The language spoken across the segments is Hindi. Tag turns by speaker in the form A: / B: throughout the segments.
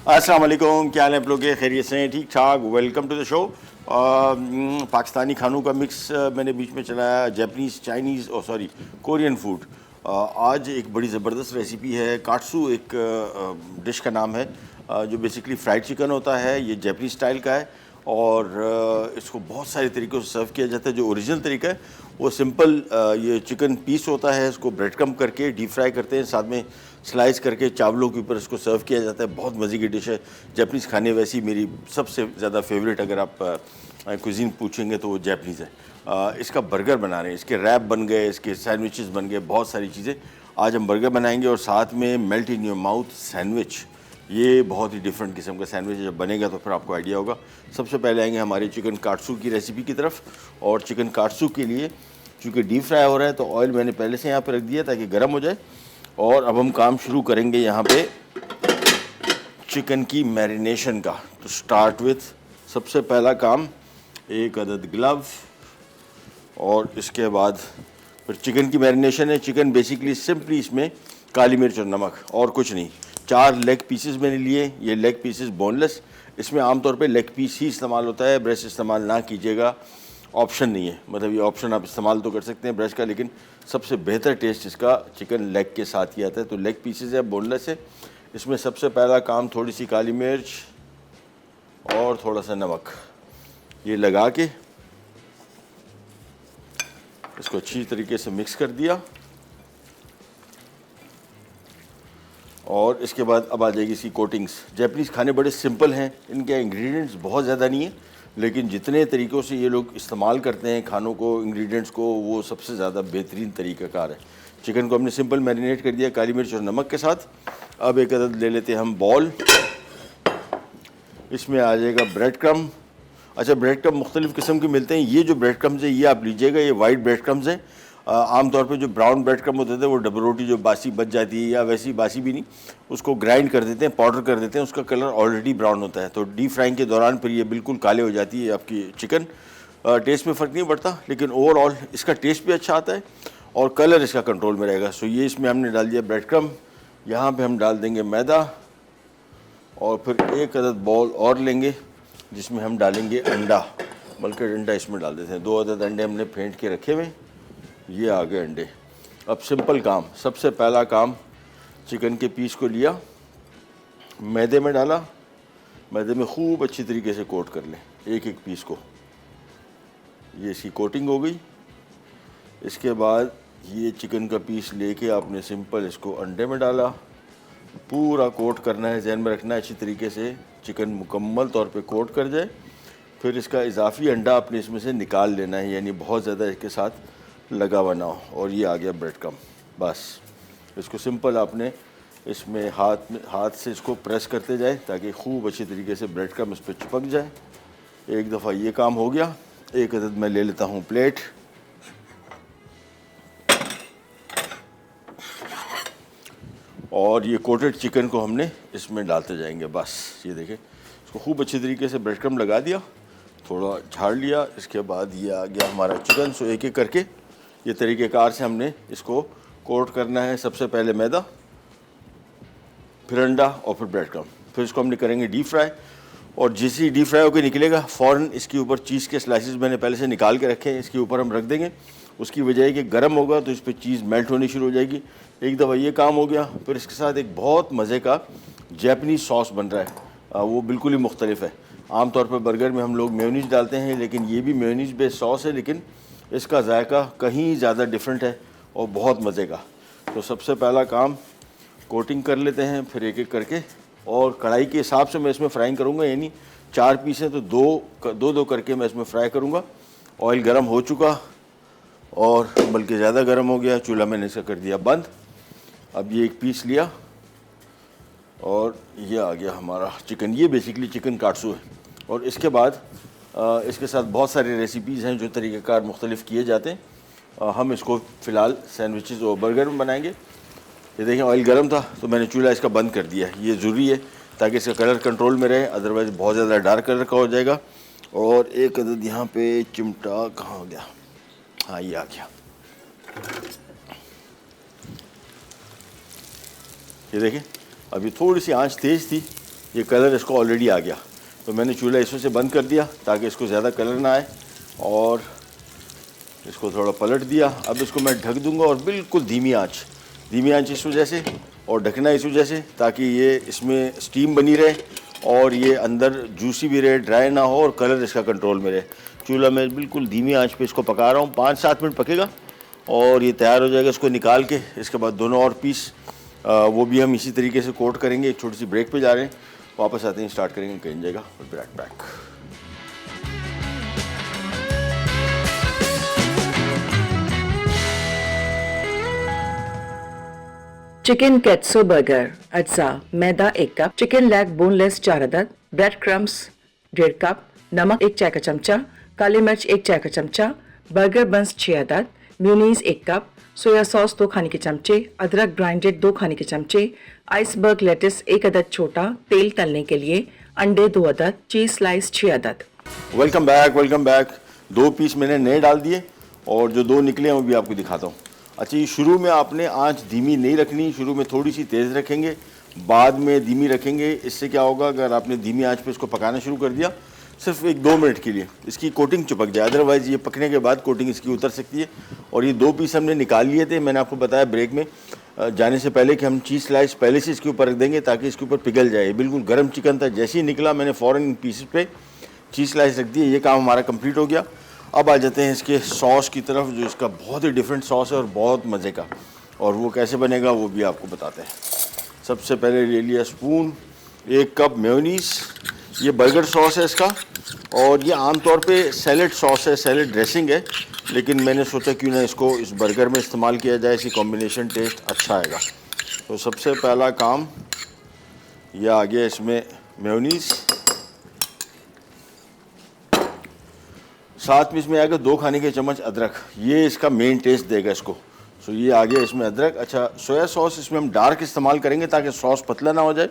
A: अस्सलाम वालेकुम, क्या हाल है आप लोग के? खैरियत से हैं? ठीक ठाक। Welcome to the show. Pakistani खानों का मिक्स मैंने बीच में चलाया, जापानीज़, चाइनीज़ और सॉरी कोरियन फूड। आज एक बड़ी ज़बरदस्त रेसिपी है, काट्सू एक डिश का नाम है, जो बेसिकली फ्राइड चिकन होता है। ये जापानीज स्टाइल का है और इसको बहुत सारे तरीक़ों से सर्व किया जाता है। जो ओरिजिनल तरीका है वो सिंपल ये चिकन पीस होता है, इसको ब्रेड क्रम्ब करके डीप फ्राई करते हैं, साथ में स्लाइस करके चावलों के ऊपर इसको सर्व किया जाता है। बहुत मज़े की डिश है। जापानीज़ खाने वैसी मेरी सबसे ज़्यादा फेवरेट अगर आप कुजीन पूछेंगे तो वो जापानीज़ है। इसका बर्गर बना रहे हैं, इसके रैप बन गए, इसके सैंडविचेस बन गए, बहुत सारी चीज़ें। आज हम बर्गर बनाएंगे और साथ में melt in your mouth sandwich. ये बहुत ही डिफरेंट किस्म का सैंडविच जब बनेगा तो फिर आपको आइडिया होगा। सबसे पहले आएंगे हमारे चिकन काट्सू की रेसिपी की तरफ। और चिकन काट्सू के लिए चूँकि डीप फ्राई हो रहा है तो ऑयल मैंने पहले से यहाँ पर रख दिया ताकि गर्म हो जाए। और अब हम काम शुरू करेंगे यहाँ पे चिकन की मैरिनेशन का। तो स्टार्ट विथ सबसे पहला काम, एक अदद ग्लव और इसके बाद फिर चिकन की मैरिनेशन है। चिकन बेसिकली सिंपली इसमें काली मिर्च और नमक और कुछ नहीं। 4 लेग पीसेस मैंने लिए। ये लेग पीसेस बोनलेस, इसमें आमतौर पे लेग पीस ही इस्तेमाल होता है, ब्रेस्ट इस्तेमाल ना कीजिएगा, ऑप्शन नहीं है। मतलब ये ऑप्शन आप इस्तेमाल तो कर सकते हैं ब्रेस्ट का, लेकिन सबसे बेहतर टेस्ट इसका चिकन लेग के साथ ही आता है। तो लेग पीसेस है, बोनलेस है। इसमें सबसे पहला काम, थोड़ी सी काली मिर्च और थोड़ा सा नमक, ये लगा के इसको अच्छी तरीके से मिक्स कर दिया। और इसके बाद अब आ जाएगी इसकी कोटिंग्स। जापानीज़ खाने बड़े सिंपल हैं, इनके इंग्रेडिएंट्स बहुत ज़्यादा नहीं है, लेकिन जितने तरीक़ों से ये लोग इस्तेमाल करते हैं खानों को, इंग्रेडिएंट्स को, वो सबसे ज़्यादा बेहतरीन तरीक़ाकार है। चिकन को हमने सिंपल मैरिनेट कर दिया काली मिर्च और नमक के साथ। अब एक अदद ले लेते हैं हम बॉल। इसमें आ जाएगा ब्रेड क्रम्ब। अच्छा, ब्रेड क्रम्ब मुख्तलिफ़ किस्म के मिलते हैं। ये जो ब्रेड क्रम्ब्स है ये आप लीजिएगा, ये वाइट ब्रेड क्रम्ब्स हैं। आमतौर पे जो ब्राउन ब्रेड क्रम्ब होते थे वो डबल रोटी जो बासी बच जाती है, या वैसी बासी भी नहीं, उसको ग्राइंड कर देते हैं, पाउडर कर देते हैं, उसका कलर ऑलरेडी ब्राउन होता है। तो डीप फ्राइंग के दौरान फिर ये बिल्कुल काले हो जाती है आपकी चिकन। टेस्ट में फ़र्क नहीं पड़ता, लेकिन ओवरऑल इसका टेस्ट भी अच्छा आता है और कलर इसका कंट्रोल में रहेगा। सो ये इसमें हमने डाल दिया ब्रेड क्रम्ब। यहाँ पर हम डाल देंगे मैदा और फिर एक अदद बॉल और लेंगे जिसमें हम डालेंगे अंडा, बल्कि अंडा इसमें डाल देते हैं। 2 अदद अंडे हमने फेंट के रखे हुए, ये आ गए अंडे। अब सिंपल काम, सबसे पहला काम, चिकन के पीस को लिया, मैदे में डाला, मैदे में खूब अच्छी तरीके से कोट कर लें एक एक पीस को। ये इसकी कोटिंग हो गई। इसके बाद ये चिकन का पीस लेके आपने सिंपल इसको अंडे में डाला, पूरा कोट करना है। ध्यान में रखना है अच्छी तरीके से चिकन मुकम्मल तौर पे कोट कर जाए। फिर इसका इजाफी अंडा आपने इसमें से निकाल लेना है, यानी बहुत ज़्यादा इसके साथ लगा हुआ ना हो। और ये आ गया ब्रेड क्रम्ब। बस इसको सिंपल आपने इसमें हाथ से इसको प्रेस करते जाए ताकि खूब अच्छी तरीके से ब्रेड क्रम्ब इस पर चिपक जाए। एक दफ़ा ये काम हो गया। एक अदद मैं ले लेता हूँ प्लेट। और ये कोटेड चिकन को हमने इसमें डालते जाएंगे। बस ये देखें, इसको खूब अच्छी तरीके से ब्रेड क्रम्ब लगा दिया, थोड़ा झाड़ लिया। इसके बाद ये आ गया हमारा चिकन। सो एक एक करके ये तरीक़ेकार से हमने इसको कोट करना है। सबसे पहले मैदा, फिर अंडा और फिर ब्रेड क्रम्ब। फिर इसको हमने करेंगे डीप फ्राई। और जैसे ही डीप फ्राई होकर निकलेगा फ़ौरन इसके ऊपर चीज़ के स्लाइसेस मैंने पहले से निकाल के रखे हैं, इसके ऊपर हम रख देंगे। उसकी वजह है कि गर्म होगा तो इस पर चीज़ मेल्ट होनी शुरू हो जाएगी। एक दफ़ा ये काम हो गया, फिर इसके साथ एक बहुत मज़े का जापानीज़ सॉस बन रहा है। वो बिल्कुल ही मुख्तलिफ है। आमतौर पर बर्गर में हम लोग मेयोनीज़ डालते हैं, लेकिन ये भी मेयोनीज़ बेस्ड सॉस है, लेकिन इसका जायका कहीं ज़्यादा डिफरेंट है और बहुत मज़े का। तो सबसे पहला काम कोटिंग कर लेते हैं, फिर एक एक करके। और कढ़ाई के हिसाब से मैं इसमें फ्राइंग करूँगा, यानी 4 पीस हैं तो दो करके मैं इसमें फ्राई करूँगा। ऑयल गर्म हो चुका और बल्कि ज़्यादा गर्म हो गया। चूल्हा मैंने इसका कर दिया बंद। अब ये एक पीस लिया और ये आ गया हमारा चिकन। ये बेसिकली चिकन काट्सू है। और इसके बाद इसके साथ बहुत सारी रेसिपीज़ हैं जो तरीक़ेकार मुख्तलिफ़ किए जाते हैं। हम इसको फ़िलहाल सैंडविचेस और बर्गर में बनाएंगे। ये देखें, ऑयल गर्म था तो मैंने चूल्हा इसका बंद कर दिया। ये ज़रूरी है ताकि इसका कलर कंट्रोल में रहे, अदरवाइज़ बहुत ज़्यादा डार्क कलर का हो जाएगा। और एक अदद यहाँ पे चिमटा कहाँ हो गया, हाँ ये आ गया। ये देखें, अभी थोड़ी सी आंच तेज़ थी ये कलर इसको ऑलरेडी आ गया, तो मैंने चूल्हा इसमें से बंद कर दिया ताकि इसको ज़्यादा कलर ना आए, और इसको थोड़ा पलट दिया। अब इसको मैं ढक दूंगा और बिल्कुल धीमी आंच इस वजह से, और ढकना इस वजह से ताकि ये इसमें स्टीम बनी रहे और ये अंदर जूसी भी रहे, ड्राई ना हो, और कलर इसका कंट्रोल में रहे। चूल्हा मैं बिल्कुल धीमी आंच पे इसको पका रहा हूँ, 5-7 मिनट पकेगा और ये तैयार हो जाएगा। इसको निकाल के इसके बाद दोनों और पीस वो भी हम इसी तरीके से कोट करेंगे। एक छोटी सी ब्रेक पे जा रहे हैं, वापस आते हैं, स्टार्ट करेंगे, कहीं जाएगा break back.
B: Chicken katsu burger अज्जा, मैदा 1 कप, चिकन लेग बोनलेस 4 अदद, ब्रेड क्रम्स 1.5 कप, नमक 1 चाय का चमचा, काली मिर्च 1 चाय का चमचा, बर्गर बंस 6 अदद, म्यूनीस 1 कप, सोया सॉस 2 खाने के चमचे, अदरक ग्राइंडेड 2 खाने के चमचे, आइसबर्ग लेटिस 1 अदद छोटा, तेल तलने के लिए, अंडे 2 अदद, चीज स्लाइस 6 अदद।
A: Welcome back. 2 पीस मैंने नए डाल दिए और जो 2 निकले हैं वो भी आपको दिखाता हूँ। अच्छा, ये शुरू में आपने आंच धीमी नहीं रखनी, शुरू में थोड़ी सी तेज़ रखेंगे, बाद में धीमी रखेंगे। इससे क्या होगा, अगर आपने धीमी आंच पे इसको पकाना शुरू कर दिया सिर्फ 1-2 मिनट के लिए, इसकी कोटिंग चिपक जाए, अदरवाइज़ ये पकने के बाद कोटिंग इसकी उतर सकती है। और ये 2 पीस हमने निकाल लिए थे, मैंने आपको बताया ब्रेक में जाने से पहले कि हम चीज़ स्लाइस पहले से इसके ऊपर रख देंगे ताकि इसके ऊपर पिघल जाए। बिल्कुल गर्म चिकन था, जैसे ही निकला मैंने फ़ौरन इन पीसेस पे चीज़ स्लाइस रख दिए। ये काम हमारा कंप्लीट हो गया। अब आ जाते हैं इसके सॉस की तरफ, जो इसका बहुत ही डिफरेंट सॉस है और बहुत मज़े का, और वो कैसे बनेगा वो भी आपको बताते हैं। सबसे पहले ले लिया स्पून, 1 कप मेयोनीज़, ये बर्गर सॉस है इसका, और ये आमतौर पे सैलड सॉस है, सैलड ड्रेसिंग है, लेकिन मैंने सोचा क्यों ना इसको इस बर्गर में इस्तेमाल किया जाए, इसकी कॉम्बिनेशन टेस्ट अच्छा आएगा। तो सबसे पहला काम यह आ गया, इसमें मेयोनीज़, साथ में इसमें आएगा 2 खाने के चम्मच अदरक, ये इसका मेन टेस्ट देगा इसको। सो ये आ गया इसमें अदरक। अच्छा, सोया सॉस इसमें हम डार्क इस्तेमाल करेंगे ताकि सॉस पतला ना हो जाए।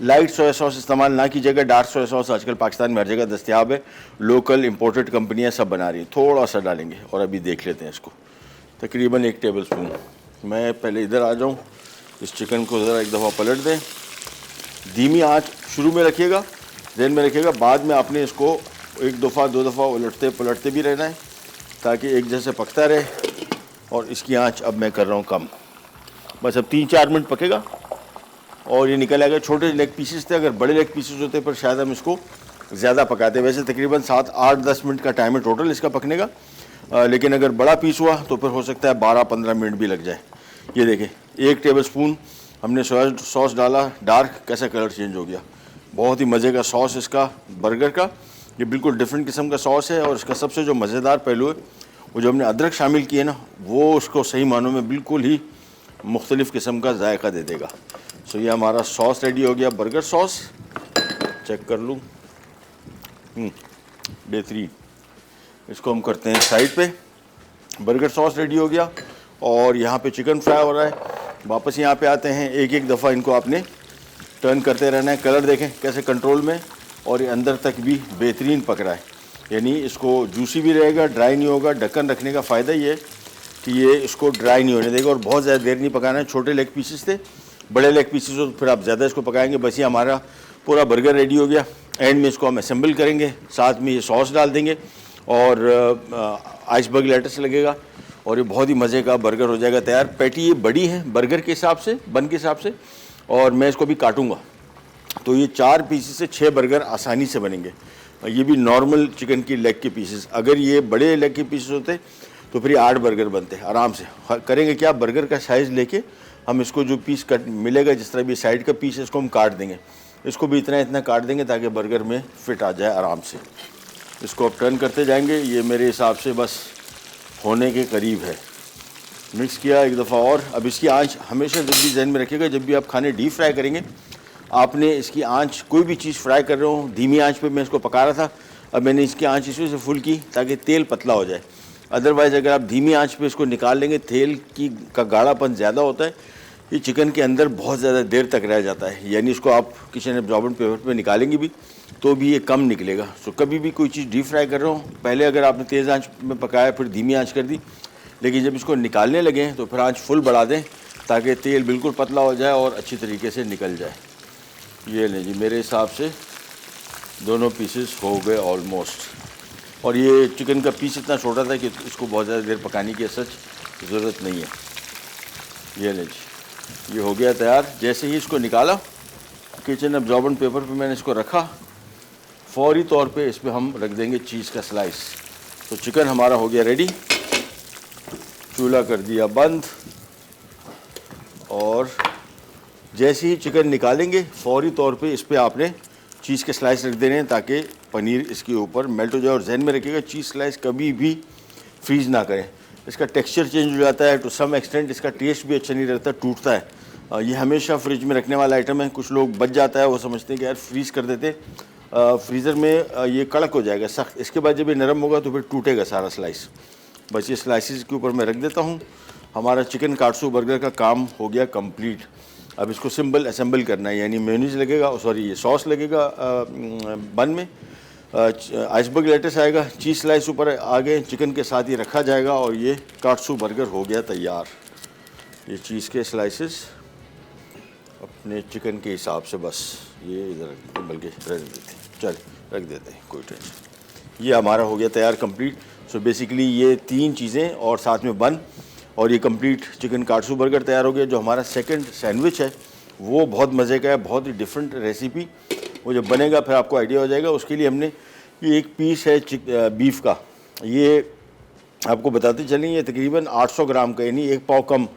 A: लाइट सोया सॉस इस्तेमाल ना कीजिएगा। डार्क सोया सॉस आजकल पाकिस्तान में हर जगह दस्तियाब है, लोकल इंपोर्टेड कंपनियां सब बना रही हैं। थोड़ा सा डालेंगे और अभी देख लेते हैं इसको, तकरीबन 1 टेबल स्पून। मैं पहले इधर आ जाऊँ, इस चिकन को ज़रा एक दफ़ा पलट दें, धीमी आँच शुरू में रखिएगा, ध्यान में रखिएगा, बाद में आपने इसको 1 दफ़ा 2 दफ़ा उलटते पलटते भी रहना है ताकि एक जैसे पकता रहे। और इसकी आंच अब मैं कर रहा हूँ कम, बस अब 3-4 मिनट पकेगा और ये निकल आएगा। छोटे लेग पीसेस थे, अगर बड़े लेग पीसेस होते पर शायद हम इसको ज़्यादा पकाते। वैसे तकरीबन 7-8-10 मिनट का टाइम है टोटल इसका पकने का, लेकिन अगर बड़ा पीस हुआ तो फिर हो सकता है 12-15 मिनट भी लग जाए। ये देखें, 1 टेबल स्पून हमने सोया सॉस डाला, डार्क, कैसा कलर चेंज हो गया। बहुत ही मज़े का सॉस इसका बर्गर का, ये बिल्कुल डिफरेंट किस्म का सॉस है। और इसका सबसे जो मज़ेदार पहलू है वो जो हमने अदरक शामिल किए ना, वो उसको सही मानों में बिल्कुल ही मुख्तलिफ़ किस्म का जायका दे देगा। सो ये हमारा सॉस रेडी हो गया, बर्गर सॉस, चेक कर लूँ, बेहतरीन। इसको हम करते हैं साइड पे। बर्गर सॉस रेडी हो गया और यहाँ पे चिकन फ्राई हो रहा है। वापस यहाँ पे आते हैं, एक दफ़ा इनको आपने टर्न करते रहना है। कलर देखें कैसे कंट्रोल में, और ये अंदर तक भी बेहतरीन पक रहा है, यानी इसको जूसी भी रहेगा, ड्राई नहीं होगा। ढक्कन रखने का फ़ायदा ये है कि ये इसको ड्राई नहीं होने देगा, और बहुत ज़्यादा देर नहीं पकाना है। छोटे लेग पीसेस थे, बड़े लेग पीसेस हो तो फिर आप ज़्यादा इसको पकाएंगे। बस ये हमारा पूरा बर्गर रेडी हो गया। एंड में इसको हम असेंबल करेंगे, साथ में ये सॉस डाल देंगे और आइसबर्ग लेटस लगेगा और ये बहुत ही मज़े का बर्गर हो जाएगा तैयार। पैटी ये बड़ी है बर्गर के हिसाब से, बन के हिसाब से, और मैं इसको भी काटूँगा तो ये 4 पीसेस से 6 बर्गर आसानी से बनेंगे। ये भी नॉर्मल चिकन की लेग के पीसेस, अगर ये बड़े लेग के पीसेस होते तो फिर ये 8 बर्गर बनते आराम से। करेंगे क्या, बर्गर का साइज़ लेके हम इसको जो पीस कट मिलेगा, जिस तरह भी साइड का पीस है, इसको हम काट देंगे। इसको भी इतना काट देंगे ताकि बर्गर में फिट आ जाए आराम से। इसको अब टर्न करते जाएंगे। ये मेरे हिसाब से बस होने के करीब है। मिक्स किया एक दफ़ा और। अब इसकी आंच हमेशा जब भी जहन में रखिएगा, जब भी आप खाने डीप फ्राई करेंगे, आपने इसकी आंच, कोई भी चीज़ फ्राई कर रहे हो, धीमी आंच पे मैं इसको पका रहा था, अब मैंने इसकी आंच इसमें से फुल की ताकि तेल पतला हो जाए। अदरवाइज़ अगर आप धीमी आंच पे इसको निकाल लेंगे, तेल की का गाढ़ापन ज़्यादा होता है, ये चिकन के अंदर बहुत ज़्यादा देर तक रह जाता है, यानी इसको आप किचन एब्जॉर्बेंट पेपर पे निकालेंगे भी तो भी ये कम निकलेगा। सो कभी भी कोई चीज़ डीप फ्राई कर रहे हो, पहले अगर आपने तेज़ आंच में पकाया फिर धीमी आंच कर दी, लेकिन जब इसको निकालने लगे तो फिर आंच फुल बढ़ा दें ताकि तेल बिल्कुल पतला हो जाए और अच्छी तरीके से निकल जाए। ये लें जी, मेरे हिसाब से दोनों पीसेस हो गए ऑलमोस्ट। और ये चिकन का पीस इतना छोटा था कि इसको बहुत ज़्यादा देर पकाने की सच ज़रूरत नहीं है। ये लें जी, ये हो गया तैयार। जैसे ही इसको निकाला, किचन अब्जॉर्बेंट पेपर पे मैंने इसको रखा, फौरी तौर पे इस पर हम रख देंगे चीज़ का स्लाइस। तो चिकन हमारा हो गया रेडी। चूल्हा कर दिया बंद, और जैसे ही चिकन निकालेंगे फौरी तौर पे इस पर आपने चीज़ के स्लाइस रख देने हैं ताकि पनीर इसके ऊपर मेल्ट हो जाए। और जहन में रखिएगा, चीज़ स्लाइस कभी भी फ्रीज़ ना करें, इसका टेक्सचर चेंज हो जाता है, टू सम एक्सटेंट इसका टेस्ट भी अच्छा नहीं रहता, टूटता है। ये हमेशा फ्रिज में रखने वाला आइटम है। कुछ लोग बच जाता है, वो समझते हैं कि यार फ्रीज़ कर देते, फ्रीज़र में ये कड़क हो जाएगा सख्त। इसके बाद जब ये नरम होगा तो फिर टूटेगा सारा स्लाइस। बस ये स्लाइसिस के ऊपर मैं रख देता हूँ। हमारा चिकन काटसू बर्गर का काम हो गया कंप्लीट। अब इसको सिंपल असेंबल करना है, यानी मेयोनीज लगेगा, सॉरी ये सॉस लगेगा बन में, आइसबर्ग लेटस आएगा, चीज़ स्लाइस ऊपर आ गए, चिकन के साथ ही रखा जाएगा और ये काटसू बर्गर हो गया तैयार। ये चीज़ के स्लाइसेस अपने चिकन के हिसाब से बस ये इधर रख देते, बल्कि रख देते, चल रख देते हैं, कोई टेंशन। ये हमारा हो गया तैयार कंप्लीट। सो बेसिकली ये 3 चीज़ें और साथ में बन, और ये कंप्लीट चिकन काटसू बर्गर तैयार हो गया। जो हमारा सेकंड सैंडविच है वो बहुत मज़े का है, बहुत ही डिफरेंट रेसिपी। वो जब बनेगा फिर आपको आइडिया हो जाएगा। उसके लिए हमने ये एक पीस है बीफ का, ये आपको बताते चलें, ये तकरीबन 800 ग्राम का, यानी 1 पाव कम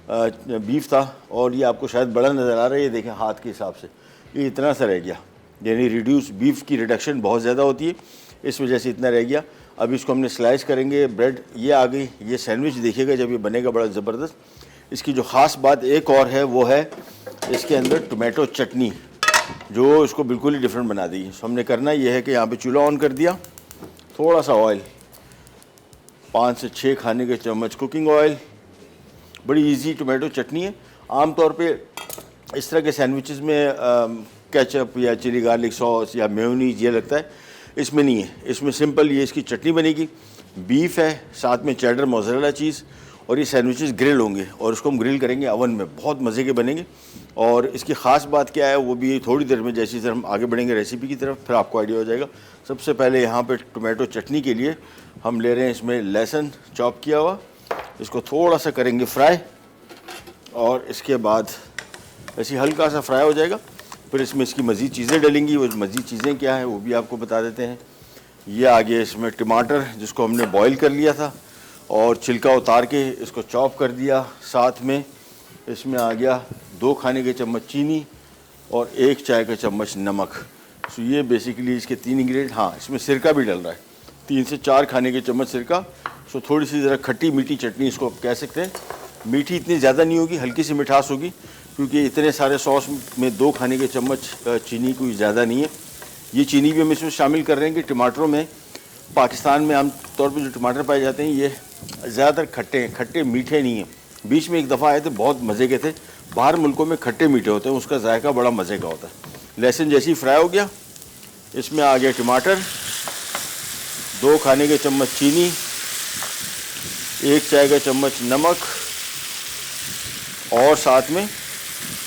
A: बीफ था। और ये आपको शायद बड़ा नज़र आ रहा है, ये देखें हाथ के हिसाब से ये इतना सा रह गया, यानी रिड्यूस बीफ की रिडक्शन बहुत ज़्यादा होती है, इस वजह से इतना रह गया। अब इसको हमने स्लाइस करेंगे। ब्रेड ये आ गई, ये सैंडविच देखिएगा जब ये बनेगा बड़ा ज़बरदस्त। इसकी जो ख़ास बात एक और है वो है इसके अंदर टोमेटो चटनी, जो इसको बिल्कुल ही डिफरेंट बना देगी। सो हमने करना ये है कि यहाँ पे चूल्हा ऑन कर दिया, थोड़ा सा ऑयल, 5 से 6 खाने के चम्मच कुकिंग ऑयल। बड़ी इजी टोमेटो चटनी है। आमतौर पे इस तरह के सैंडविचेस में केचप या चिली गार्लिक सॉस या मेयोनीज ये लगता है, इसमें नहीं है। इसमें सिंपल ये इसकी चटनी बनेगी, बीफ है, साथ में चेडर मोज़रेला चीज़, और ये सैंडविचेस ग्रिल होंगे और इसको हम ग्रिल करेंगे अवन में, बहुत मज़े के बनेंगे। और इसकी ख़ास बात क्या है वो भी थोड़ी देर में, जैसी तरह हम आगे बढ़ेंगे रेसिपी की तरफ, फिर आपको आइडिया हो जाएगा। सबसे पहले यहाँ पे टोमेटो चटनी के लिए हम ले रहे हैं इसमें लहसुन चॉप किया हुआ, इसको थोड़ा सा करेंगे फ्राई, और इसके बाद ऐसे हल्का सा फ्राई हो जाएगा। फिर इसमें इसकी मज़ीद चीज़ें डलेंगी, वो मज़ीद चीज़ें क्या है वो भी आपको बता देते हैं। ये आगे इसमें टमाटर जिसको हमने बॉईल कर लिया था और छिलका उतार के इसको चॉप कर दिया। साथ में इसमें आ गया 2 खाने के चम्मच चीनी और 1 चाय का चम्मच नमक। सो ये बेसिकली इसके 3 इंग्रेडिएंट। हाँ, इसमें सिरका भी डल रहा है, 3 से 4 खाने के चम्मच सिरका। सो थोड़ी सी ज़रा खट्टी मीठी चटनी इसको आप कह सकते हैं। मीठी इतनी ज़्यादा नहीं होगी, हल्की सी मिठास होगी, क्योंकि इतने सारे सॉस में 2 खाने के चम्मच चीनी कोई ज़्यादा नहीं है। ये चीनी भी हम इसमें शामिल कर रहे हैं कि टमाटरों में, पाकिस्तान में आम तौर पर जो टमाटर पाए जाते हैं ये ज़्यादातर खट्टे मीठे नहीं हैं। बीच में एक दफ़ा आए थे, बहुत मज़े के थे। बाहर मुल्कों में खट्टे मीठे होते हैं, उसका जायका बड़ा मज़े का होता है। लहसुन जैसे ही फ्राई हो गया, इसमें आ गया टमाटर, 2 खाने के चम्मच चीनी, 1 चाय का चम्मच नमक, और साथ में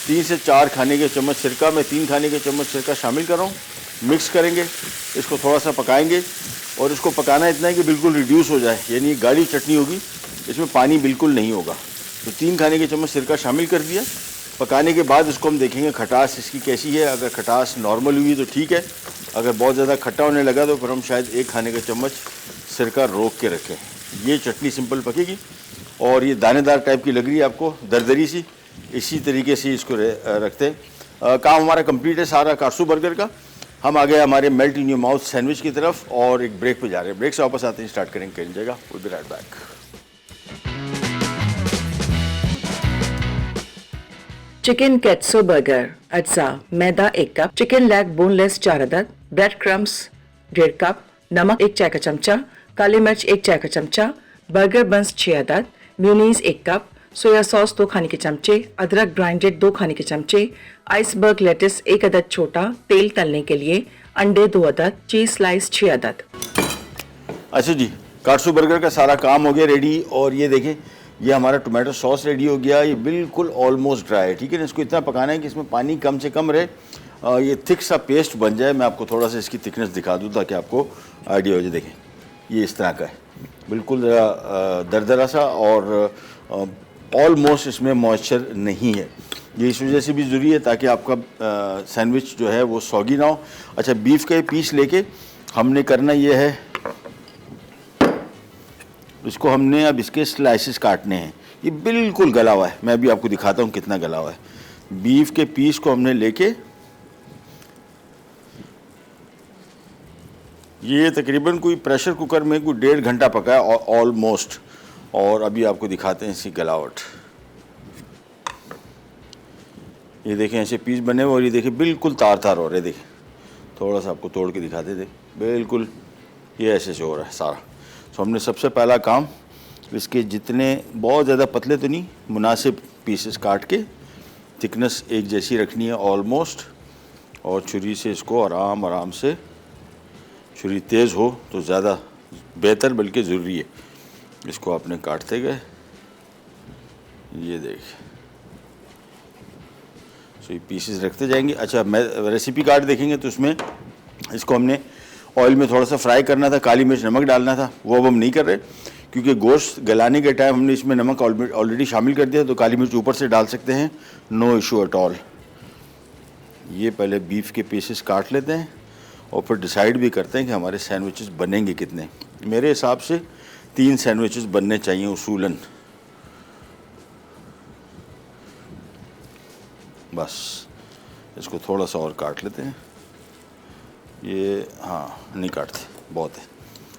A: 3 से 4 खाने के चम्मच सिरका। मैं 3 खाने के चम्मच सिरका शामिल कर रहा हूँ। मिक्स करेंगे, इसको थोड़ा सा पकाएंगे, और इसको पकाना इतना है कि बिल्कुल रिड्यूस हो जाए, यानी गाढ़ी चटनी होगी, इसमें पानी बिल्कुल नहीं होगा। तो 3 खाने के चम्मच सिरका शामिल कर दिया। पकाने के बाद इसको हम देखेंगे खटास इसकी कैसी है। अगर खटास नॉर्मल हुई तो ठीक है, अगर बहुत ज़्यादा खट्टा होने लगा तो फिर हम शायद 1 खाने का चम्मच सिरका रोक के रखें। ये चटनी सिंपल पकेगी और ये दानेदार टाइप की लग रही है आपको, दरदरी सी। इसी तरीके से इसको रखते हैं। काम हमारा कंप्लीट है सारा काटसू बर्गर का। हम आ गए हमारे melt in your mouth sandwich की तरफ और एक ब्रेक पे जा रहे हैं। ब्रेक से वापस आते हैं, स्टार्ट करेंगे कहीं जगह। Will be right back.
B: Chicken katsu burger, अज्जा, मैदा 1 कप, चिकन लेग बोनलेस 4 अदद, ब्रेड क्रम्स 1.5 कप, नमक 1 चाय का चमचा, काली मिर्च 1 चाय का चमचा, बर्गर बंस 6 अदद, मेयोनीज 1 कप, सोया सॉस 2 खाने के चमचे, अदरक ग्राइंडेड 2 खाने के चमचे, आइसबर्ग लेटिस 1 अदद छोटा, तेल तलने के लिए, अंडे 2 अदद, चीज स्लाइस 6 अदद।
A: अच्छा जी, काटसू बर्गर का सारा काम हो गया रेडी। और ये देखें, ये हमारा टोमेटो सॉस रेडी हो गया। ये बिल्कुल ऑलमोस्ट ड्राई है, ठीक है ना। इसको इतना पकाना है कि इसमें पानी कम से कम रहे। ये थिक सा पेस्ट बन जाए। मैं आपको थोड़ा सा इसकी थिकनेस दिखा दूँ ताकि आपको आइडिया हो जाए। देखें, ये इस तरह का है, बिल्कुल दरदरा सा, और ऑलमोस्ट इसमें मॉइस्चर नहीं है। ये इस वजह से भी ज़रूरी है ताकि आपका सैंडविच जो है वो सॉगी ना हो। अच्छा, बीफ का पीस लेके हमने करना ये है, इसको हमने अब इसके स्लाइसेस काटने हैं। ये बिल्कुल गला हुआ है, मैं अभी आपको दिखाता हूँ कितना गला हुआ है। बीफ के पीस को हमने लेके, ये तकरीबन कोई प्रेशर कुकर में कोई 1.5 घंटा पका है ऑलमोस्ट। और अभी आपको दिखाते हैं इसकी गलावट। ये देखें ऐसे पीस बने हुए, और ये देखें बिल्कुल तार तार हो रहे। देखें, थोड़ा सा आपको तोड़ के दिखाते थे, बिल्कुल ये ऐसे से हो रहा है सारा। तो हमने सबसे पहला काम, इसके जितने बहुत ज़्यादा पतले तो नहीं, मुनासिब पीसेस काट के, थिकनेस एक जैसी रखनी है ऑलमोस्ट, और छुरी से इसको आराम से, छुरी तेज़ हो तो ज़्यादा बेहतर, बल्कि ज़रूरी है। इसको आपने काटते गए, ये देख, तो ये पीसेस रखते जाएंगे। अच्छा, मैं रेसिपी कार्ड देखेंगे तो उसमें इसको हमने ऑयल में थोड़ा सा फ्राई करना था, काली मिर्च नमक डालना था, वो अब हम नहीं कर रहे क्योंकि गोश्त गलाने के टाइम हमने इसमें नमक ऑलरेडी शामिल कर दिया। तो काली मिर्च ऊपर से डाल सकते हैं, नो इशू एट ऑल। ये पहले बीफ के पीसेस काट लेते हैं और फिर डिसाइड भी करते हैं कि हमारे सैंडविचेस बनेंगे कितने। मेरे हिसाब से 3 सैंडविचेस बनने चाहिए उसूलन, बस। इसको थोड़ा सा और काट लेते हैं। ये हाँ, नहीं काटते, बहुत है।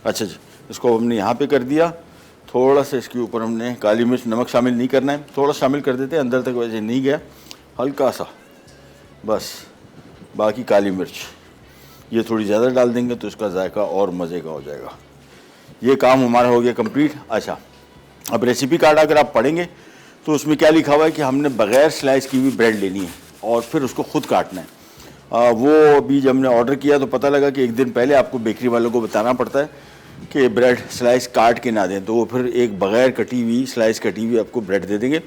A: अच्छा जी, इसको हमने यहाँ पे कर दिया। थोड़ा सा इसके ऊपर हमने काली मिर्च नमक शामिल नहीं करना है, थोड़ा शामिल कर देते हैं, अंदर तक वैसे नहीं गया, हल्का सा बस। बाकी काली मिर्च ये थोड़ी ज़्यादा डाल देंगे तो इसका जायका और मज़े का हो जाएगा। ये काम हमारा हो गया कंप्लीट। अच्छा, अब रेसिपी कार्ड अगर आप पढ़ेंगे तो उसमें क्या लिखा हुआ है कि हमने बग़ैर स्लाइस की हुई ब्रेड लेनी है और फिर उसको ख़ुद काटना है। वो अभी जब हमने ऑर्डर किया तो पता लगा कि एक दिन पहले आपको बेकरी वालों को बताना पड़ता है कि ब्रेड स्लाइस काट के ना दें, तो वो फिर एक बग़ैर कटी हुई स्लाइस कटी हुई आपको ब्रेड दे देंगे।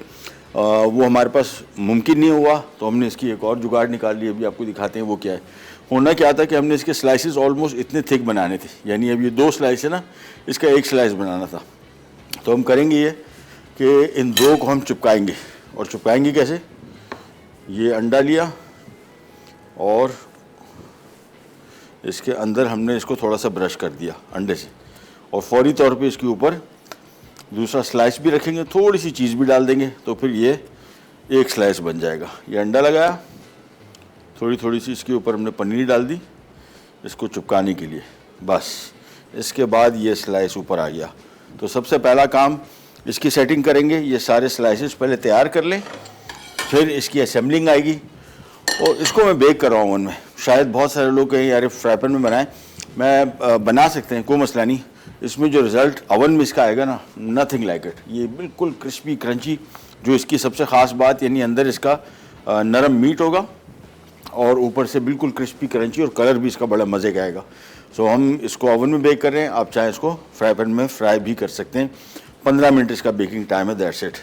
A: वो हमारे पास मुमकिन नहीं हुआ, तो हमने इसकी एक और जुगाड़ निकाल ली। अभी आपको दिखाते हैं वो क्या है। होना क्या था कि हमने इसके स्लाइसेस ऑलमोस्ट इतने थिक बनाने थे, यानी अब ये 2 स्लाइस है ना, इसका 1 स्लाइस बनाना था। तो हम करेंगे ये कि इन 2 को हम चिपकाएंगे। और चिपकाएंगे कैसे? ये अंडा लिया और इसके अंदर हमने इसको थोड़ा सा ब्रश कर दिया अंडे से, और फौरी तौर पे इसके ऊपर दूसरा स्लाइस भी रखेंगे, थोड़ी सी चीज़ भी डाल देंगे, तो फिर ये 1 स्लाइस बन जाएगा। ये अंडा लगाया, थोड़ी सी इसके ऊपर हमने पनीर डाल दी इसको चिपकाने के लिए, बस। इसके बाद ये स्लाइस ऊपर आ गया। तो सबसे पहला काम इसकी सेटिंग करेंगे। ये सारे स्लाइसेस पहले तैयार कर लें, फिर इसकी असेंबलिंग आएगी। और इसको मैं बेक कर रहा हूँ ओवन में। शायद बहुत सारे लोग कहें यार फ्राई पैन में बनाएं, मैं बना सकते हैं, कोई मसला नहीं। इसमें जो रिज़ल्ट ओवन में इसका आएगा ना, नथिंग लाइक इट। ये बिल्कुल क्रिस्पी क्रंची, जो इसकी सबसे ख़ास बात, यानी अंदर इसका नरम मीट होगा और ऊपर से बिल्कुल क्रिस्पी क्रंची, और कलर भी इसका बड़ा मज़े का आएगा। सो हम इसको ओवन में बेक कर रहे हैं, आप चाहें इसको फ्राई पैन में फ्राई भी कर सकते हैं। 15 मिनट इसका बेकिंग टाइम है, दैट्स इट।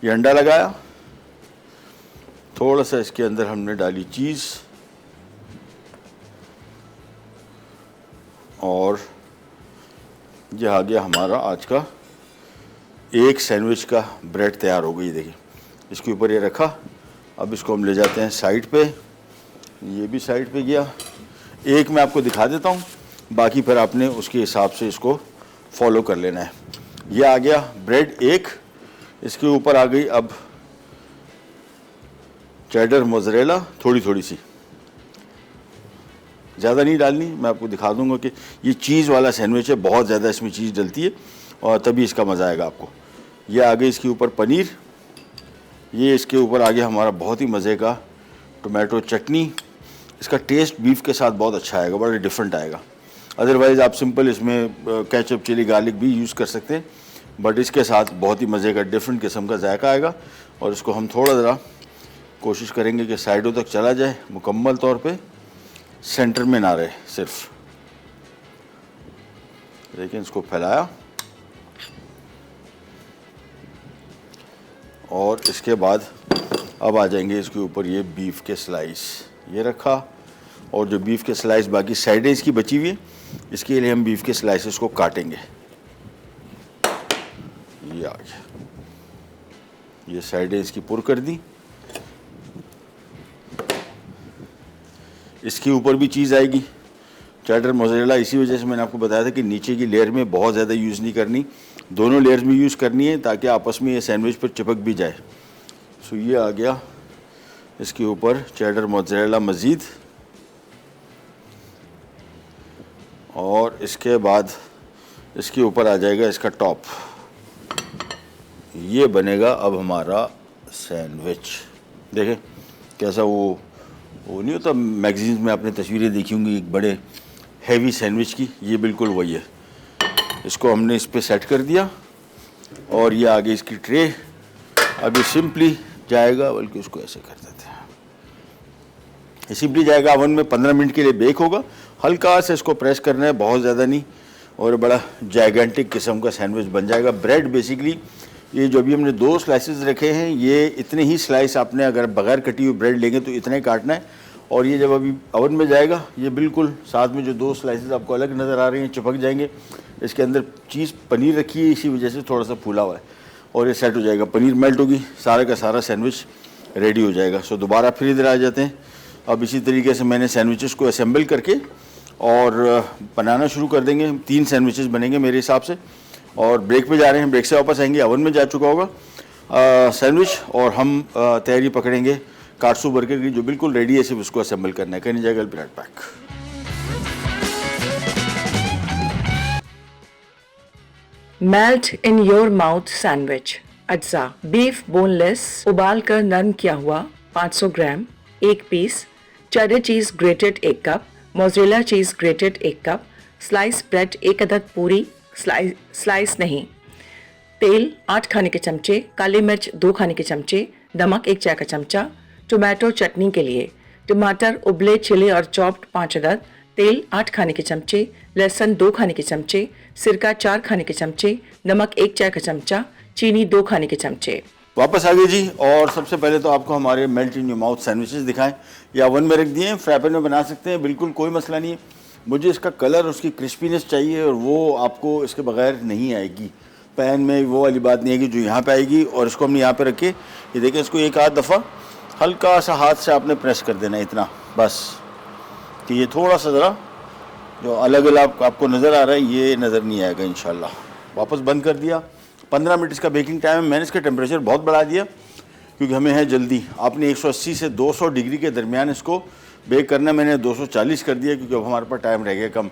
A: ये अंडा लगाया, थोड़ा सा इसके अंदर हमने डाली चीज़, और ये आ गया हमारा आज का 1 सैंडविच का ब्रेड तैयार हो गई। देखिए, इसके ऊपर ये रखा। अब इसको हम ले जाते हैं साइड पे। ये भी साइड पे गया। एक मैं आपको दिखा देता हूँ, बाकी फिर आपने उसके हिसाब से इसको फॉलो कर लेना है। ये आ गया ब्रेड 1, इसके ऊपर आ गई अब चेडर मोज़रेला, थोड़ी सी, ज़्यादा नहीं डालनी। मैं आपको दिखा दूंगा कि ये चीज़ वाला सैंडविच है, बहुत ज़्यादा इसमें चीज़ डलती है और तभी इसका मज़ा आएगा आपको। ये आ गई इसके ऊपर पनीर। ये इसके ऊपर आ गया हमारा बहुत ही मज़े का टोमेटो चटनी। इसका टेस्ट बीफ के साथ बहुत अच्छा आएगा, बड़ा डिफरेंट आएगा। अदरवाइज़ आप सिंपल इसमें केचप चिली गार्लिक भी यूज़ कर सकते हैं, बट इसके साथ बहुत ही मज़े का डिफरेंट किस्म का जायका आएगा। और इसको हम थोड़ा ज़रा कोशिश करेंगे कि साइडों तक चला जाए, मुकम्मल तौर पे सेंटर में ना रहे सिर्फ। लेकिन इसको फैलाया, और इसके बाद अब आ जाएंगे इसके ऊपर ये बीफ के स्लाइस। ये रखा, और जो बीफ के स्लाइस बाकी साइड है इसकी बची हुई है, इसके लिए हम बीफ के स्लाइसेस को काटेंगे। ये आ गया, ये साइडें इसकी पुर कर दी। इसके ऊपर भी चीज़ आएगी, चेडर मोज़रेला। इसी वजह से मैंने आपको बताया था कि नीचे की लेयर में बहुत ज़्यादा यूज़ नहीं करनी, दोनों लेयर्स में यूज़ करनी है ताकि आपस में ये सैंडविच पर चिपक भी जाए। सो ये आ गया इसके ऊपर चेडर मोज़रेला मज़ीद, और इसके बाद इसके ऊपर आ जाएगा इसका टॉप। ये बनेगा अब हमारा सैंडविच। देखें कैसा वो नहीं होता, मैगजीन्स में आपने तस्वीरें देखी होंगी एक बड़े हैवी सैंडविच की, ये बिल्कुल वही है। इसको हमने इस पे सेट कर दिया, और ये आगे इसकी ट्रे। अभी सिंपली जाएगा, बल्कि उसको ऐसे कर देते हैं, ये सिंपली जाएगा ओवन में, 15 मिनट के लिए बेक होगा। हल्का से इसको प्रेस करना है, बहुत ज़्यादा नहीं, और बड़ा जाइगेंटिक किस्म का सैंडविच बन जाएगा। ब्रेड बेसिकली ये जो अभी हमने 2 स्लाइसेस रखे हैं, ये इतने ही स्लाइस आपने अगर बगैर कटी हुई ब्रेड लेंगे तो इतना ही काटना है। और ये जब अभी ओवन में जाएगा, ये बिल्कुल साथ में जो 2 स्लाइसेस आपको अलग नज़र आ रही हैं चिपक जाएंगे। इसके अंदर चीज़ पनीर रखी है, इसी वजह से थोड़ा सा फूला हुआ है, और ये सेट हो जाएगा। पनीर मेल्ट होगी, सारा का सारा सैंडविच रेडी हो जाएगा। सो दोबारा फिर इधर आ जाते हैं। अब इसी तरीके से मैंने सैंडविचेस को असेंबल करके और बनाना शुरू कर देंगे। 3 सैंडविचेस बनेंगे मेरे हिसाब से, और ब्रेक पे जा रहे हैं, ब्रेक से वापस आएंगे, ओवन में जा चुका होगा सैंडविच, और हम तैयारी पकड़ेंगे काटसू बर्गर की, जो बिल्कुल रेडी है, सिर्फ उसको असेंबल करना है। करने जाएगा bread pack.
B: Melt in your mouth sandwich. अज्जा बीफ बोनलेस उबाल कर नरम किया हुआ 500 ग्राम 1 पीस, चेडर चीज ग्रेटेड 1 कप, मोज़रेला चीज ग्रेटेड 1 कप, स्लाइस ब्रेड 1 अदद पूरी स्लाइस नहीं, तेल 8 खाने के चमचे, काली मिर्च 2 खाने के चमचे, नमक 1 चाय का चमचा, टोमेटो चटनी के लिए टमाटर उबले छिले और चॉप्ड 5 अदद, तेल 8 खाने के चमचे, लहसुन 2 खाने के चमचे, सिरका 4 खाने के चमचे, नमक 1 चाय का चमचा, चीनी 2 खाने के चमचे।
A: वापस आ गए जी, और सबसे पहले तो आपको हमारे melt in your mouth sandwiches दिखाएं। या ओवन में रख दिए हैं, फ्राई पैन में बना सकते हैं, बिल्कुल कोई मसला नहीं है। मुझे इसका कलर, उसकी क्रिस्पीनेस चाहिए, और वो आपको इसके बगैर नहीं आएगी। पैन में वो वाली बात नहीं आएगी जो यहाँ पे आएगी। और इसको हमने यहाँ पे रखे, ये देखें, इसको एक आध दफ़ा हल्का सा हाथ से आपने प्रेस कर देना है, इतना बस, कि ये थोड़ा सा ज़रा जो अलग अलग आपको नज़र आ रहा है ये नज़र नहीं आएगा इंशाल्लाह। वापस बंद कर दिया। 15 मिनट इसका बेकिंग टाइम है। मैंने इसका टेम्परेचर बहुत बढ़ा दिया क्योंकि हमें है जल्दी। आपने 180 से 200 डिग्री के दरमियान इसको बेक करना है। मैंने 240 कर दिया क्योंकि अब हमारे पास टाइम रह गया कम।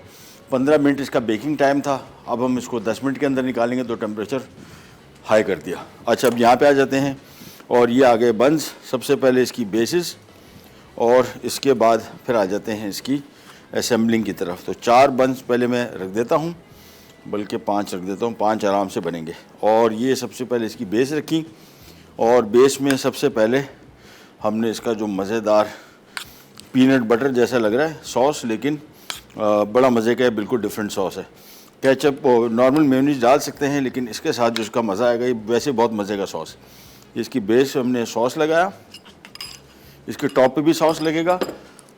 A: 15 मिनट इसका बेकिंग टाइम था। अब हम इसको 10 मिनट के अंदर निकालेंगे, तो टेम्परेचर हाई कर दिया। अच्छा, अब यहाँ पे आ जाते हैं, और ये आ गए बंस। सबसे पहले इसकी बेसिस, और इसके बाद फिर आ जाते हैं इसकी असेंबलिंग की तरफ। तो 4 बंस पहले मैं रख देता हूँ, बल्कि 5 रख देता हूँ, 5 आराम से बनेंगे। और ये सबसे पहले इसकी बेस रखी, और बेस में सबसे पहले हमने इसका जो मज़ेदार पीनट बटर जैसा लग रहा है सॉस, लेकिन बड़ा मज़े का है, बिल्कुल डिफरेंट सॉस है। केचप नॉर्मल मेयोनीज डाल सकते हैं, लेकिन इसके साथ जो इसका मज़ा आएगा, ये वैसे बहुत मज़े का सॉस। इसकी बेस हमने सॉस लगाया, इसके टॉप पे भी सॉस लगेगा,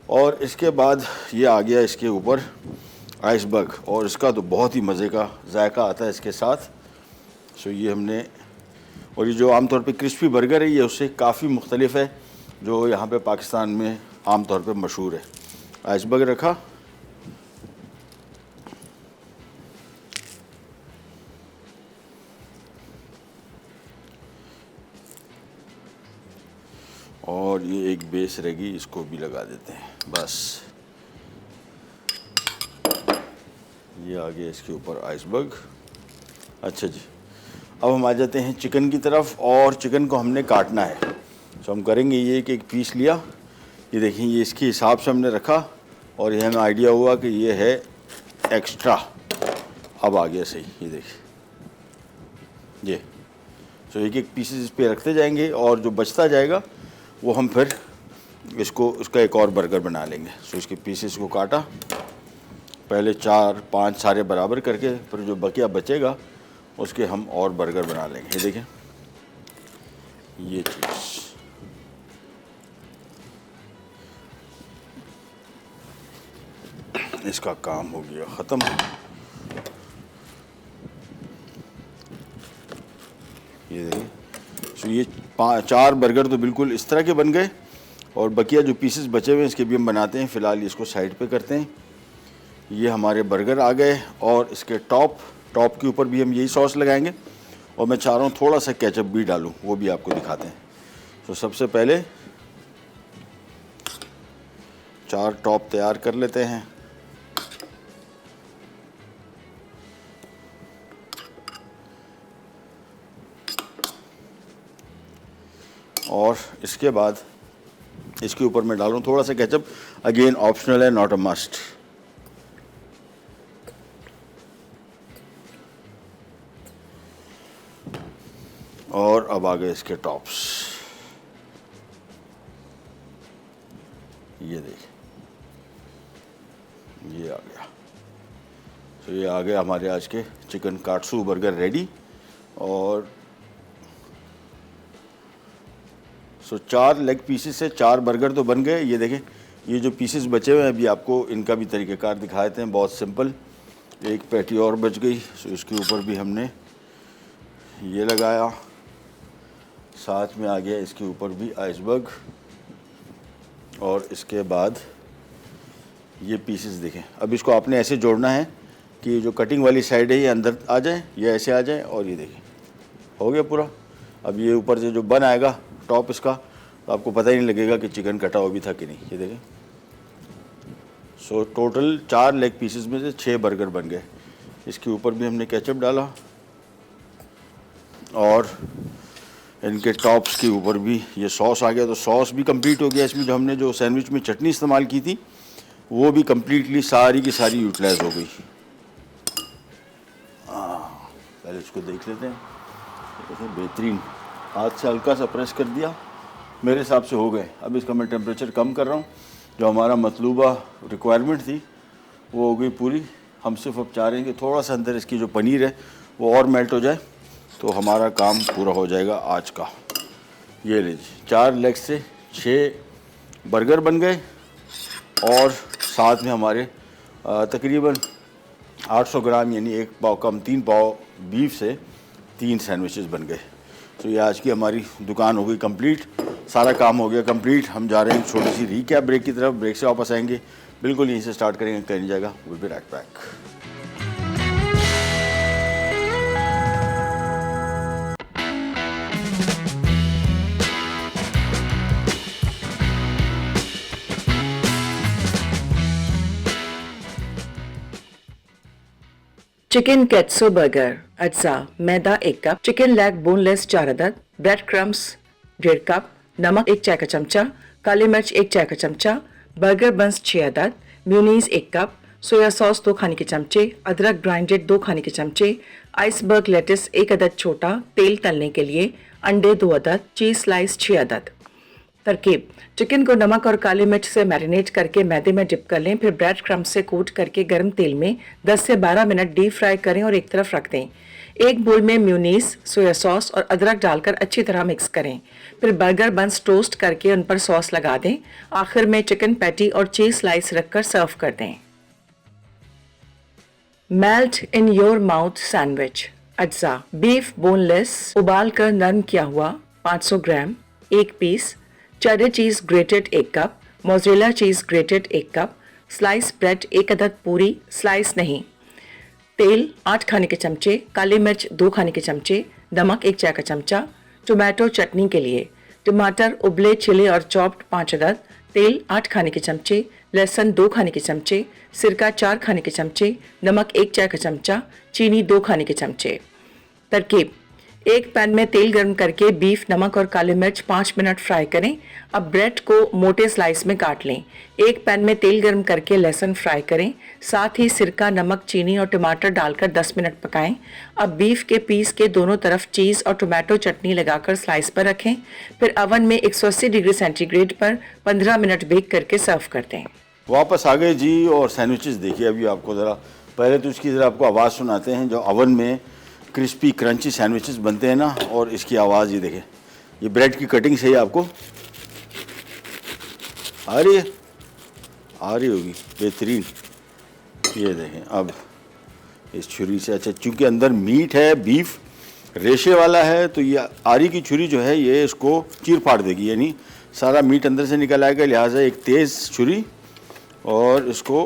A: और इसके बाद ये आ गया इसके ऊपर आइसबर्ग, और इसका तो बहुत ही मज़े का जायका आता है इसके साथ। सो ये हमने, और ये जो आमतौर पे क्रिस्पी बर्गर है, ये उससे काफ़ी मुख्तलिफ है जो यहाँ पे पाकिस्तान में आमतौर पे मशहूर है। आइसबर्ग रखा, और ये एक बेस रहेगी, इसको भी लगा देते हैं बस। ये आ गया इसके ऊपर आइसबर्ग। अच्छा जी, अब हम आ जाते हैं चिकन की तरफ, और चिकन को हमने काटना है। तो हम करेंगे ये कि एक पीस लिया, ये देखिए, ये इसके हिसाब से हमने रखा, और ये हमें आइडिया हुआ कि ये है एक्स्ट्रा। अब आ गया सही, ये देखिए ये। तो एक एक पीसेस इस पर रखते जाएंगे, और जो बचता जाएगा वो हम फिर उसका एक और बर्गर बना लेंगे। सो इसके पीसेस को काटा, पहले 4-5 सारे बराबर करके, फिर जो बकिया बचेगा उसके हम और बर्गर बना लेंगे। ये देखें, ये चीज़ इसका काम हो गया ख़त्म। ये देखिए, तो ये 4 बर्गर तो बिल्कुल इस तरह के बन गए, और बकिया जो पीसेस बचे हुए हैं इसके भी हम बनाते हैं। फ़िलहाल इसको साइड पे करते हैं। ये हमारे बर्गर आ गए, और इसके टॉप के ऊपर भी हम यही सॉस लगाएंगे, और मैं चाह रहा हूँ थोड़ा सा केचप भी डालूँ, वो भी आपको दिखाते हैं। तो सबसे पहले 4 टॉप तैयार कर लेते हैं। और इसके बाद इसके ऊपर मैं डालूँ थोड़ा सा केचप, अगेन ऑप्शनल है, नॉट अ मस्ट। और अब आ गए इसके टॉप्स, ये देखिए, ये आ गया। तो ये आ गया हमारे आज के चिकन काटसू बर्गर रेडी। और 4 लेग पीसेस से 4 बर्गर तो बन गए। ये देखें, ये जो पीसेस बचे हुए हैं अभी आपको इनका भी तरीक़ेकार दिखा देते हैं, बहुत सिंपल। एक पैटी और बच गई, तो इसके ऊपर भी हमने ये लगाया, साथ में आ गया इसके ऊपर भी आइसबर्ग। और इसके बाद ये पीसेस देखें, अब इसको आपने ऐसे जोड़ना है कि जो कटिंग वाली साइड है ये अंदर आ जाए, ये ऐसे आ जाए, और ये देखें हो गया पूरा। अब ये ऊपर से जो बन आएगा टॉप इसका, तो आपको पता ही नहीं लगेगा कि चिकन कटा हुआ भी था कि नहीं। ये देखें, सो टोटल 4 लेग पीसेस में से 6 बर्गर बन गए। इसके ऊपर भी हमने केचप डाला, और इनके टॉप्स के ऊपर भी ये सॉस आ गया। तो सॉस भी कंप्लीट हो गया। इसमें जो हमने जो सैंडविच में चटनी इस्तेमाल की थी वो भी कंप्लीटली सारी की सारी यूटिलाइज हो गई। पहले इसको देख लेते हैं। बेहतरीन, हाथ से हल्का सा प्रेस कर दिया, मेरे हिसाब से हो गए। अब इसका मैं टेम्परेचर कम कर रहा हूँ। जो हमारा मतलूबा रिक्वायरमेंट थी वो हो गई पूरी। हम सिर्फ अब चाह रहे हैं कि थोड़ा सा अंदर इसकी जो पनीर है वो और मेल्ट हो जाए, तो हमारा काम पूरा हो जाएगा आज का। ये लीजिए, 4 लेग से 6 बर्गर बन गए, और साथ में हमारे तकरीबन 800 ग्राम यानी 1 पाव कम 3 पाव बीफ से 3 सैंडविचेस बन गए। तो ये आज की हमारी दुकान हो गई कंप्लीट, सारा काम हो गया कंप्लीट। हम जा रहे हैं छोटी सी रीकैप ब्रेक की तरफ। ब्रेक से वापस आएंगे, बिल्कुल यहीं से स्टार्ट करेंगे, कहीं नहीं जाएगा। Will be right back.
B: Chicken katsu burger अज्जा, मैदा 1 कप, चिकन लेग बोनलेस 4 अदद, ब्रेड क्रम्स 1.5 कप, नमक 1 चाय का चमचा, काली मिर्च 1 चाय का चमचा, बर्गर बंस 6 अदद, म्यूनीस 1 कप, सोया सॉस 2 खाने के चमचे, अदरक ग्राइंडेड 2 खाने के चमचे, आइसबर्ग लेटिस 1 अदद छोटा, तेल तलने के लिए, अंडे 2 अदद, चीज स्लाइस 6 अदद। तरकीब: चिकन को नमक और काली मिर्च से मैरिनेट करके मैदे में डिप कर लें, फिर ब्रेड क्रम्ब से कोट करके गर्म तेल में 10 से 12 मिनट डीप फ्राई करें और एक तरफ रख दें। एक बोल में म्यूनीस, सोया सॉस और अदरक डालकर अच्छी तरह मिक्स करें। फिर बर्गर बंस टोस्ट करके उन पर सॉस लगा दें। आखिर में चिकन पैटी और चीज स्लाइस रखकर सर्व कर दें। Melt in your mouth sandwich अज्जा, बीफ बोनलेस उबाल कर नरम किया हुआ 500 ग्राम 1 पीस, चेडर चीज ग्रेटेड 1 कप, मोज़रेला चीज ग्रेटेड 1 कप, स्लाइस ब्रेड 1 अदद पूरी स्लाइस नहीं, तेल 8 खाने के चमचे, काली मिर्च 2 खाने के चमचे, नमक 1 चाय का चमचा, टोमेटो चटनी के लिए टमाटर उबले छिले और चॉप्ड 5 अदद, तेल 8 खाने के चमचे, लहसुन 2 खाने के चमचे, सिरका 4 खाने के चमचे, नमक 1 चाय का चमचा, चीनी 2 खाने के चमचे। तरकीब: एक पैन में तेल गर्म करके बीफ, नमक और काली मिर्च 5 मिनट फ्राई करें। अब ब्रेड को मोटे स्लाइस में काट लें। एक पैन में तेल गर्म करके लहसुन फ्राई करें, साथ ही सिरका, नमक, चीनी और टमाटर डालकर 10 मिनट पकाएं। अब बीफ के पीस के दोनों तरफ चीज़ और टोमेटो चटनी लगाकर स्लाइस पर रखें। फिर अवन में 180 डिग्री सेंटीग्रेड पर 15 मिनट बेक करके सर्व कर दें।
A: वापस आ गए जी, और सैंडविचेस देखिए। अभी आपको ज़रा पहले तो इसकी ज़रा आपको आवाज़ सुनाते हैं। जो अवन में क्रिस्पी क्रंची सैंडविचेस बनते हैं ना, और इसकी आवाज़ ये देखें। ये ब्रेड की कटिंग सही आपको आ रही है, आ रही होगी, बेहतरीन। ये देखें अब इस छुरी से, अच्छा चूँकि अंदर मीट है, बीफ रेशे वाला है, तो ये आरी की छुरी जो है ये इसको चीर फाड़ देगी, यानी सारा मीट अंदर से निकल आएगा। लिहाजा एक तेज़ छुरी और इसको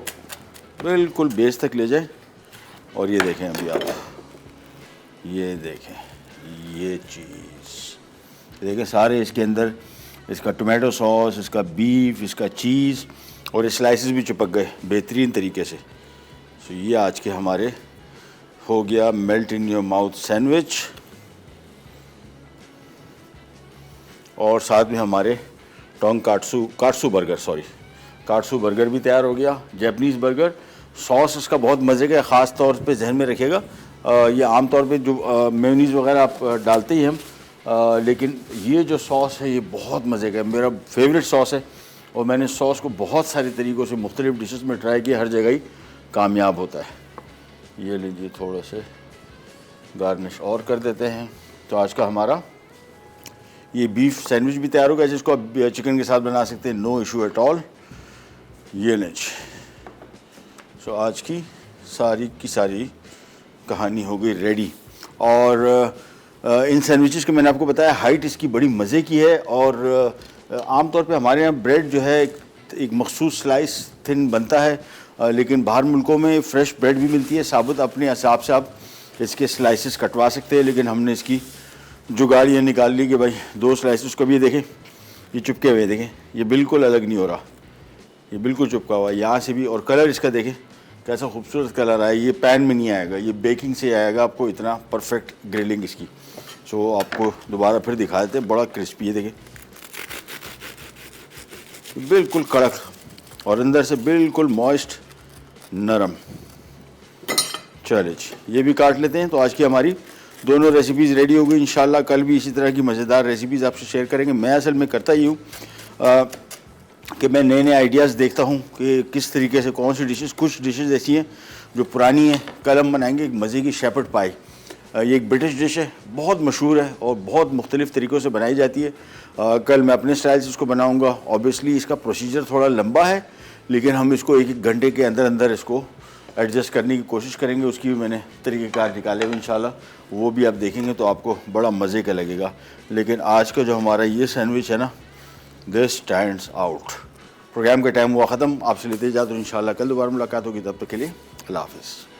A: बिल्कुल बेस तक ले जाए। और ये देखें अभी आप, ये देखें ये चीज़ देखें, सारे इसके अंदर इसका टोमेटो सॉस, इसका बीफ, इसका चीज़ और ये स्लाइसेस भी चिपक गए बेहतरीन तरीके से। तो ये आज के हमारे हो गया melt in your mouth sandwich, और साथ में हमारे टोंग काट्सू बर्गर भी तैयार हो गया। जैपनीज़ बर्गर, सॉस इसका बहुत मज़े का है, ख़ास तौर पे जहन में रखिएगा। ये आम तौर पे जो मेयोनीज़ वगैरह आप डालते ही हम, लेकिन ये जो सॉस है ये बहुत मज़े का है, मेरा फेवरेट सॉस है। और मैंने सॉस को बहुत सारे तरीक़ों से मुख्तलिफ़ डिशेस में ट्राई किया, हर जगह ही कामयाब होता है। ये लीजिए, थोड़े से गार्निश और कर देते हैं। तो आज का हमारा ये बीफ सैंडविच भी तैयार हो गया, जिसको आप चिकन के साथ बना सकते हैं, नो इशू एट ऑल। ये लीजिए, तो आज की सारी कहानी हो गई रेडी। और इन सैंडविचेस के मैंने आपको बताया हाइट इसकी बड़ी मज़े की है। और आम तौर पे हमारे यहाँ ब्रेड जो है एक मखसूस स्लाइस थिन बनता है, लेकिन बाहर मुल्कों में फ़्रेश ब्रेड भी मिलती है साबुत, अपने हिसाब से आप इसके स्लाइसेस कटवा सकते हैं। लेकिन हमने इसकी जुगाड़ ये निकाल ली कि भाई 2 स्लाइसेस को भी देखें, ये चिपके हुए देखें, ये बिल्कुल अलग नहीं हो रहा, ये बिल्कुल चिपका हुआ है यहाँ से भी। और कलर इसका देखें कैसा खूबसूरत कलर आया, ये पैन में नहीं आएगा, ये बेकिंग से आएगा आपको, इतना परफेक्ट ग्रिलिंग इसकी। सो आपको दोबारा फिर दिखा देते हैं, बड़ा क्रिस्पी है देखें, बिल्कुल कड़क और अंदर से बिल्कुल मॉइस्ट नरम। चलिए ये भी काट लेते हैं। तो आज की हमारी दोनों रेसिपीज़ रेडी हो गई। इंशाल्लाह कल भी इसी तरह की मज़ेदार रेसिपीज़ आपसे शेयर करेंगे। मैं असल में करता ही हूँ कि मैं नए आइडियाज़ देखता हूँ कि किस तरीके से कौन सी डिशेस, कुछ डिशेस ऐसी हैं जो पुरानी हैं, कल हम बनाएंगे एक मज़े की शेपर्ड पाई। ये एक ब्रिटिश डिश है, बहुत मशहूर है और बहुत मुख्तलिफ़ तरीक़ों से बनाई जाती है। कल मैं अपने स्टाइल से इसको बनाऊँगा। ऑब्वियसली इसका प्रोसीजर थोड़ा लंबा है, लेकिन हम इसको 1-1 घंटे के अंदर इसको एडजस्ट करने की कोशिश करेंगे। उसकी भी मैंने तरीक़ेकार निकाले हुए इंशाल्लाह, वो भी आप देखेंगे तो आपको बड़ा मज़े का लगेगा। लेकिन आज का जो हमारा ये सैंडविच है ना, दिस स्टैंड्स आउट। प्रोग्राम का टाइम हुआ ख़त्म, आपसे लेते जाते तो इंशाल्लाह कल दोबारा मुलाकात होगी, तब तक के लिए अल्लाह हाफ़िज़।